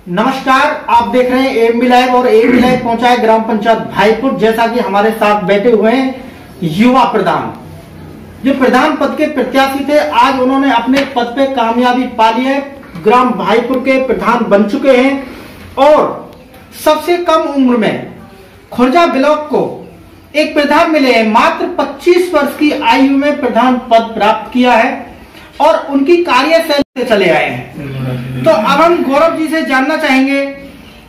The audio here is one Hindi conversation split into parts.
नमस्कार, आप देख रहे हैं एएमबी लाइव और एएमबी लाइव पहुंचा है ग्राम पंचायत भाईपुर। जैसा कि हमारे साथ बैठे हुए हैं युवा प्रधान, जो प्रधान पद के प्रत्याशी थे, आज उन्होंने अपने पद पे कामयाबी पा ली है। ग्राम भाईपुर के प्रधान बन चुके हैं और सबसे कम उम्र में खुर्जा ब्लॉक को एक प्रधान मिले हैं। मात्र 25 वर्ष की आयु में प्रधान पद प्राप्त किया है और उनकी कार्यशैली से चले आए हैं। तो अब हम गौरव जी से जानना चाहेंगे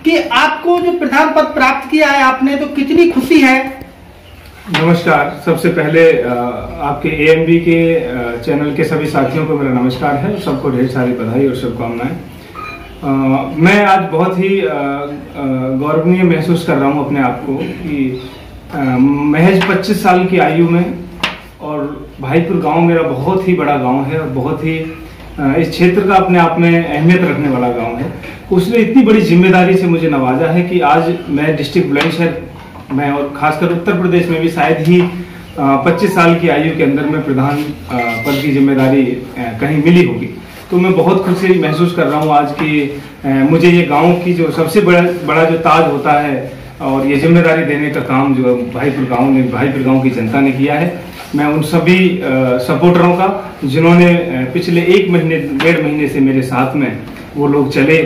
कि आपको जो प्रधान पद प्राप्त किया है आपने, तो कितनी खुशी है। नमस्कार, सबसे पहले आपके एएमबी के चैनल के सभी साथियों को मेरा नमस्कार है। सबको ढेर सारी बधाई और शुभकामनाएं। मैं आज बहुत ही गौरवनीय महसूस कर रहा हूं अपने आप को कि महज 25 साल की आयु में, और भाईपुर गांव मेरा बहुत ही बड़ा गांव है और बहुत ही इस क्षेत्र का अपने आप में अहमियत रखने वाला गांव है। उसने इतनी बड़ी जिम्मेदारी से मुझे नवाजा है कि आज मैं डिस्ट्रिक्ट बुलंदशहर में और खासकर उत्तर प्रदेश में भी शायद ही 25 साल की आयु के अंदर में प्रधान पद की जिम्मेदारी कहीं मिली होगी। तो मैं बहुत खुशी महसूस कर रहा हूँ आज कि मुझे ये गाँव की जो सबसे बड़ा जो ताज होता है और ये जिम्मेदारी देने का काम जो भाईपुर गाँव की जनता ने किया है। मैं उन सभी सपोर्टरों का, जिन्होंने पिछले 1-1.5 महीने से मेरे साथ में वो लोग चले,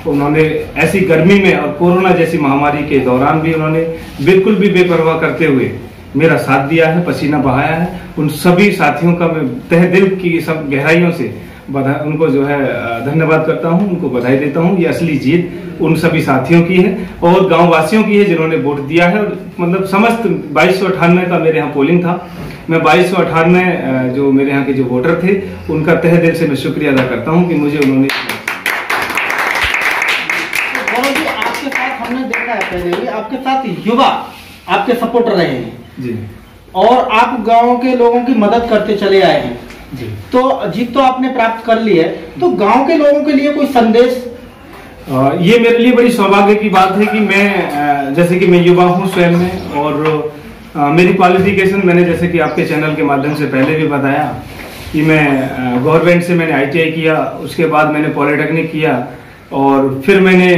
उन्होंने ऐसी गर्मी में और कोरोना जैसी महामारी के दौरान भी उन्होंने बिल्कुल भी बेपरवाह करते हुए मेरा साथ दिया है, पसीना बहाया है। उन सभी साथियों का मैं तहे दिल की सब गहराइयों से उनको जो है धन्यवाद करता हूं, उनको बधाई देता हूं। ये असली जीत उन सभी साथियों की है और गांव वासियों की है जिन्होंने वोट दिया है। और मतलब समस्त 2298 का मेरे यहाँ पोलिंग था। मैं 2298 जो मेरे यहाँ के जो वोटर थे उनका तहे दिल से मैं शुक्रिया अदा करता हूं कि मुझे उन्होंने। तो आपके साथ हमने देखा है पहले भी, आपके साथ युवा आपके सपोर्टर रहे हैं जी, और आप गाँव के लोगों की मदद करते चले आए हैं जी। तो जीत तो आपने प्राप्त कर ली है, तो गांव के लोगों के लिए कोई संदेश? ये मेरे लिए बड़ी सौभाग्य की बात है कि मैं जैसे कि मैं युवा हूँ स्वयं में, और मेरी क्वालिफिकेशन मैंने जैसे कि आपके चैनल के माध्यम से पहले भी बताया कि मैं गवर्नमेंट से मैंने ITI किया, उसके बाद मैंने पॉलिटेक्निक किया और फिर मैंने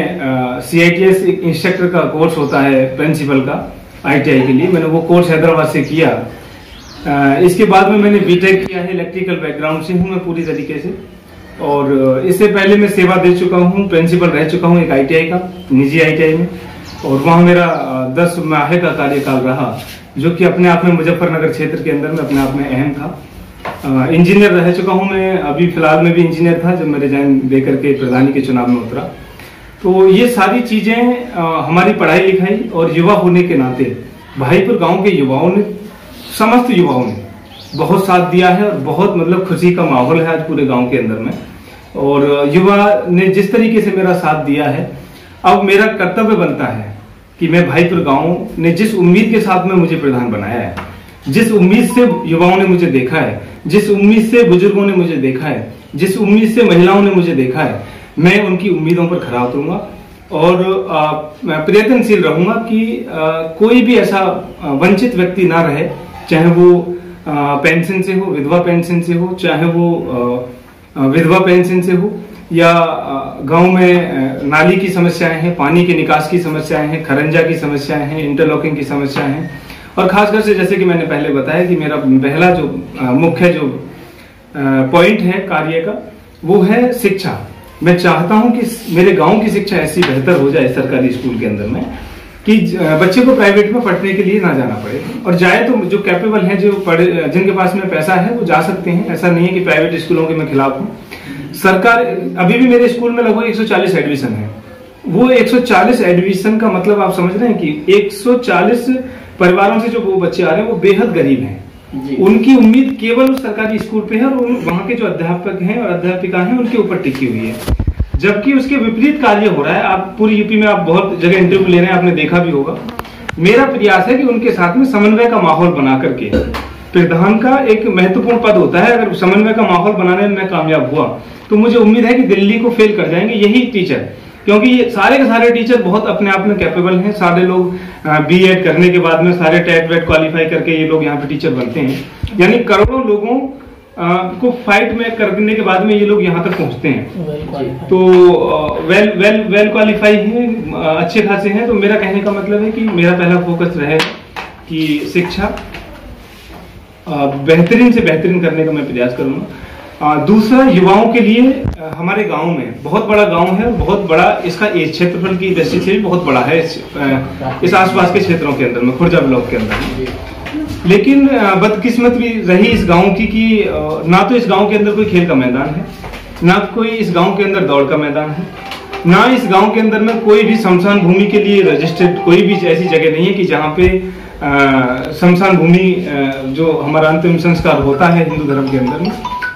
CITS इंस्ट्रक्टर का कोर्स होता है प्रिंसिपल का ITI के लिए, मैंने वो कोर्स हैदराबाद से किया। इसके बाद में मैंने बीटेक किया है, इलेक्ट्रिकल बैकग्राउंड से हूँ मैं पूरी तरीके से। और इससे पहले मैं सेवा दे चुका हूँ, प्रिंसिपल रह चुका हूँ एक ITI का, निजी ITI में, और वहाँ मेरा 10 माह का कार्यकाल रहा, जो कि अपने आप में मुजफ्फरनगर क्षेत्र के अंदर में अपने आप में अहम था। इंजीनियर रह चुका हूँ मैं, अभी फिलहाल में भी इंजीनियर था जब मैं रिजाइन दे करके प्रधानी के चुनाव में उतरा। तो ये सारी चीजें हमारी पढ़ाई लिखाई और युवा होने के नाते भाईपुर गाँव के युवाओं ने, समस्त युवाओं ने बहुत साथ दिया है और बहुत मतलब खुशी का माहौल है आज पूरे गांव के अंदर में। और युवा ने जिस तरीके से मेरा साथ दिया है, अब मेरा कर्तव्य बनता है कि मैं भाईपुर गांव ने जिस उम्मीद के साथ में मुझे प्रधान बनाया है, जिस उम्मीद से युवाओं ने मुझे देखा है, जिस उम्मीद से बुजुर्गों ने मुझे देखा है, जिस उम्मीद से महिलाओं ने मुझे देखा है, मैं उनकी उम्मीदों पर खरा उतरूंगा और प्रयत्नशील रहूंगा कि कोई भी ऐसा वंचित व्यक्ति ना रहे, चाहे वो पेंशन से हो, विधवा पेंशन से हो, चाहे वो विधवा पेंशन से हो, या गांव में नाली की समस्याएं हैं, पानी के निकास की समस्याएं हैं, खरंजा की समस्याएं हैं, इंटरलॉकिंग की समस्याएं हैं। और खासकर से जैसे कि मैंने पहले बताया कि मेरा पहला जो मुख्य जो पॉइंट है कार्य का, वो है शिक्षा। मैं चाहता हूं कि मेरे गांव की शिक्षा ऐसी बेहतर हो जाए सरकारी स्कूल के अंदर में कि बच्चे को प्राइवेट में पढ़ने के लिए ना जाना पड़े, और जाए तो जो कैपेबल हैं, जो जिनके पास में पैसा है वो जा सकते हैं। ऐसा नहीं है कि प्राइवेट स्कूलों के मैं खिलाफ हूँ। सरकार, अभी भी मेरे स्कूल में लगभग 140 एडमिशन है। वो 140 एडमिशन का मतलब आप समझ रहे हैं कि 140 परिवारों से जो वो बच्चे आ रहे हैं वो बेहद गरीब हैं। उनकी उम्मीद केवल उस सरकारी स्कूल पे है और वहाँ के जो अध्यापक हैं और अध्यापिका हैं उनके ऊपर टिकी हुई है। जबकि उसके विपरीत कार्य हो रहा है। आप पूरी यूपी में आप बहुत जगह इंटरव्यू ले रहे हैं, आपने देखा भी होगा। मेरा प्रयास है कि उनके साथ में समन्वय का माहौल बना करके, प्रधान का एक महत्वपूर्ण पद होता है, अगर समन्वय का माहौल बनाने में मैं कामयाब हुआ तो मुझे उम्मीद है कि दिल्ली को फेल कर जाएंगे यही टीचर, क्योंकि ये सारे के सारे टीचर बहुत अपने आप में कैपेबल हैं। सारे लोग B.Ed करने के बाद में सारे टेट वेट क्वालिफाई करके ये लोग यहाँ पे टीचर बनते हैं। यानी करोड़ों लोगों को फाइट में करने के बाद में ये लोग यहाँ तक पहुँचते हैं। तो वेल क्वालिफाई हैं, अच्छे खासे हैं। तो मेरा कहने का मतलब है कि मेरा पहला फोकस रहेगा कि शिक्षा बेहतरीन से बेहतरीन करने का मैं प्रयास करूँगा। दूसरा, युवाओं के लिए हमारे गांव में बहुत बड़ा गांव है, बहुत बड़ा इसका क्षेत्रफल की दृष्टि से भी बहुत बड़ा है इस आसपास के क्षेत्रों के अंदर में, खुर्जा ब्लॉक के अंदर। लेकिन बदकिस्मत भी रही इस गांव की कि ना तो इस गांव के अंदर कोई खेल का मैदान है, ना कोई इस गांव के अंदर दौड़ का मैदान है, ना इस गांव के अंदर में कोई भी शमशान भूमि के लिए रजिस्टर्ड कोई भी ऐसी जगह नहीं है कि जहाँ पे शमशान भूमि जो हमारा अंतिम संस्कार होता है हिंदू धर्म के अंदर में,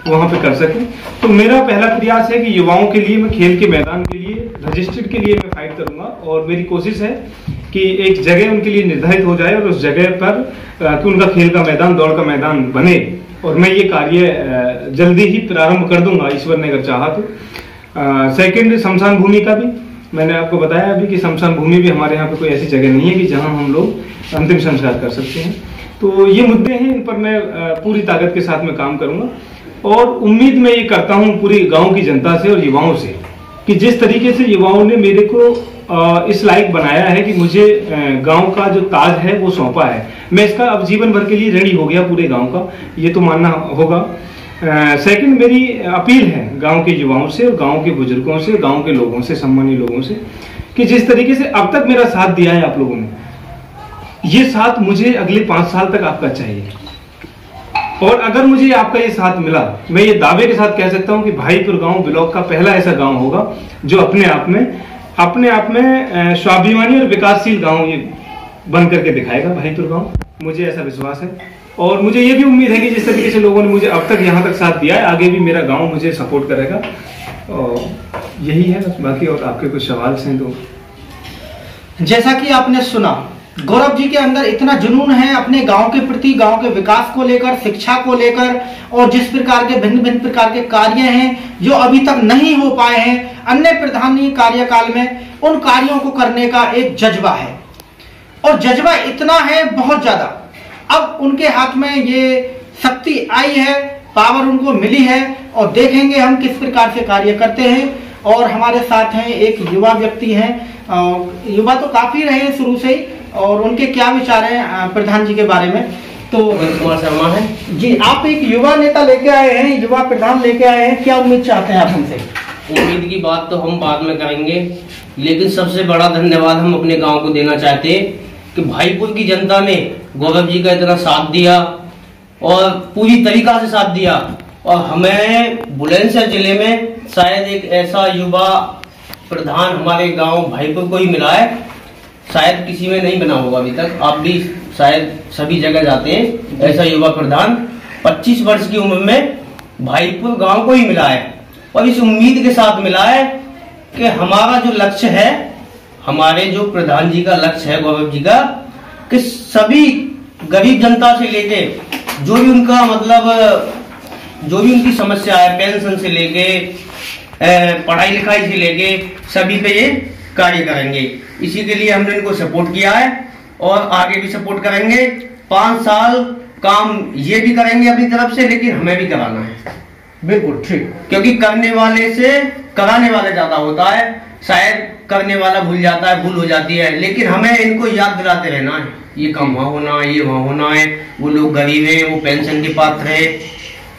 वहाँ पे कर सके। तो मेरा पहला प्रयास है कि युवाओं के लिए मैं खेल के मैदान के लिए रजिस्टर्ड के लिए मैं फाइट करूंगा, और मेरी कोशिश है कि एक जगह उनके लिए निर्धारित हो जाए और उस जगह पर कि उनका खेल का मैदान, दौड़ का मैदान बने। और मैं ये कार्य जल्दी ही प्रारंभ कर दूंगा, ईश्वर ने अगर चाहा तो। सेकंड, शमशान भूमि का भी मैंने आपको बताया अभी कि शमशान भूमि भी हमारे यहाँ पे कोई ऐसी जगह नहीं है कि जहाँ हम लोग अंतिम संस्कार कर सकते हैं। तो ये मुद्दे हैं, इन पर मैं पूरी ताकत के साथ में काम करूंगा। और उम्मीद मैं ये करता हूँ पूरी गांव की जनता से और युवाओं से कि जिस तरीके से युवाओं ने मेरे को इस लायक बनाया है कि मुझे गांव का जो ताज है वो सौंपा है, मैं इसका अब जीवन भर के लिए ऋणी हो गया पूरे गांव का, ये तो मानना होगा। सेकंड, मेरी अपील है गांव के युवाओं से और गांव के बुजुर्गों से, गांव के लोगों से, सम्मानीय लोगों से, कि जिस तरीके से अब तक मेरा साथ दिया है आप लोगों ने, ये साथ मुझे अगले 5 साल तक आपका चाहिए। और अगर मुझे आपका ये साथ मिला, मैं ये दावे के साथ कह सकता हूं कि भाईपुर गांव ब्लॉक का पहला ऐसा गांव होगा जो अपने आप में स्वाभिमानी और विकासशील गांव ये बन करके दिखाएगा भाईपुर गांव। मुझे ऐसा विश्वास है और मुझे ये भी उम्मीद है कि जिस तरीके से लोगों ने मुझे अब तक यहाँ तक साथ दिया है, आगे भी मेरा गांव मुझे सपोर्ट करेगा। और यही है बस, बाकी और आपके कुछ सवाल हैं तो। जैसा कि आपने सुना, गौरव जी के अंदर इतना जुनून है अपने गांव के प्रति, गांव के विकास को लेकर, शिक्षा को लेकर, और जिस प्रकार के भिन्न भिन्न प्रकार के कार्य हैं जो अभी तक नहीं हो पाए हैं अन्य प्रधानी कार्यकाल में, उन कार्यों को करने का एक जज्बा है। और जज्बा इतना है बहुत ज्यादा, अब उनके हाथ में ये शक्ति आई है, पावर उनको मिली है, और देखेंगे हम किस प्रकार से कार्य करते हैं। और हमारे साथ हैं एक युवा व्यक्ति हैं, युवा तो काफी रहे हैं शुरू से ही, और उनके क्या विचार हैं प्रधान जी के बारे में। तो कुमार शर्मा है जी, आप एक युवा नेता लेके आए हैं, युवा प्रधान लेके आए हैं, क्या उम्मीद चाहते हैं आप हमसे? उम्मीद की बात तो हम बाद में करेंगे, लेकिन सबसे बड़ा धन्यवाद हम अपने गांव को देना चाहते हैं कि भाईपुर की जनता ने गौरव जी का इतना साथ दिया और पूरी तरीका से साथ दिया। और हमें बुलंदशहर जिले में शायद एक ऐसा युवा प्रधान हमारे गांव भाईपुर को ही मिला है, शायद किसी में नहीं बना होगा अभी तक। आप भी शायद सभी जगह जाते हैं, ऐसा युवा प्रधान 25 वर्ष की उम्र में भाईपुर गांव को ही मिला है। और इस उम्मीद के साथ मिला है कि हमारा जो लक्ष्य है, हमारे जो प्रधान जी का लक्ष्य है गौरव जी का, कि सभी गरीब जनता से लेके जो भी उनका मतलब जो भी उनकी समस्या है, पेंशन से लेके पढ़ाई लिखाई से लेके सभी पे ये कार्य करेंगे। इसी के लिए हमने इनको सपोर्ट किया है और आगे भी सपोर्ट करेंगे। 5 साल काम ये भी करेंगे अपनी तरफ से, लेकिन हमें भी कराना है। बिल्कुल ठीक, क्योंकि करने वाले से कराने वाला ज्यादा होता है। शायद करने वाला भूल जाता है, भूल हो जाती है, लेकिन हमें इनको याद दिलाते रहना है, ये काम वहाँ होना है, ये वहाँ होना है, वो लोग गरीब है, वो पेंशन के पात्र है,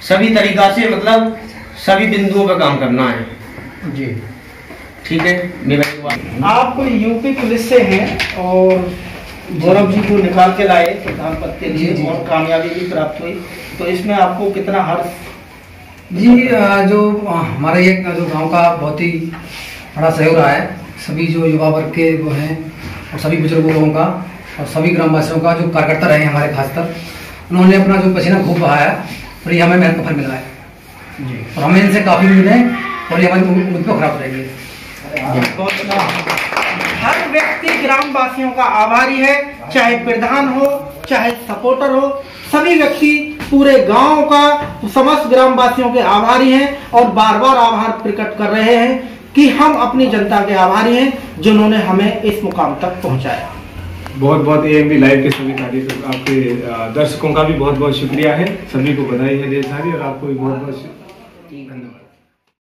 सभी तरीका से मतलब सभी बिंदुओं पर काम करना है जी। ठीक है। मेरा आप यूपी पुलिस से हैं और गौरव जी को निकाल के लाए प्रधान पद के लिए और कामयाबी भी प्राप्त हुई, तो इसमें आपको कितना हर्ष? जी, जो हमारा ये जो गांव का बहुत ही बड़ा सहयोग रहा है, सभी जो युवा वर्ग के वो हैं और सभी बुजुर्ग लोगों का और सभी ग्रामवासियों का जो कार्यकर्ता रहे हमारे, खासकर उन्होंने अपना जो पसीना खूब बहाया और ये हमें मेहनत का फल मिला है जी। और हमें इनसे काफ़ी उम्मीद है और ये हमारी उम्मीद को खराब रहेगी। हर व्यक्ति ग्रामवासियों का आभारी है, चाहे प्रधान हो चाहे सपोर्टर हो, सभी व्यक्ति पूरे गांव का समस्त ग्रामवासियों के आभारी हैं और बार बार आभार प्रकट कर रहे हैं कि हम अपनी जनता के आभारी हैं जिन्होंने हमें इस मुकाम तक पहुंचाया। बहुत बहुत AMB लाइव के सभी आपके दर्शकों का भी बहुत बहुत शुक्रिया है। सभी को बधाई है ढेर सारी, और आपको भी बहुत बहुत धन्यवाद।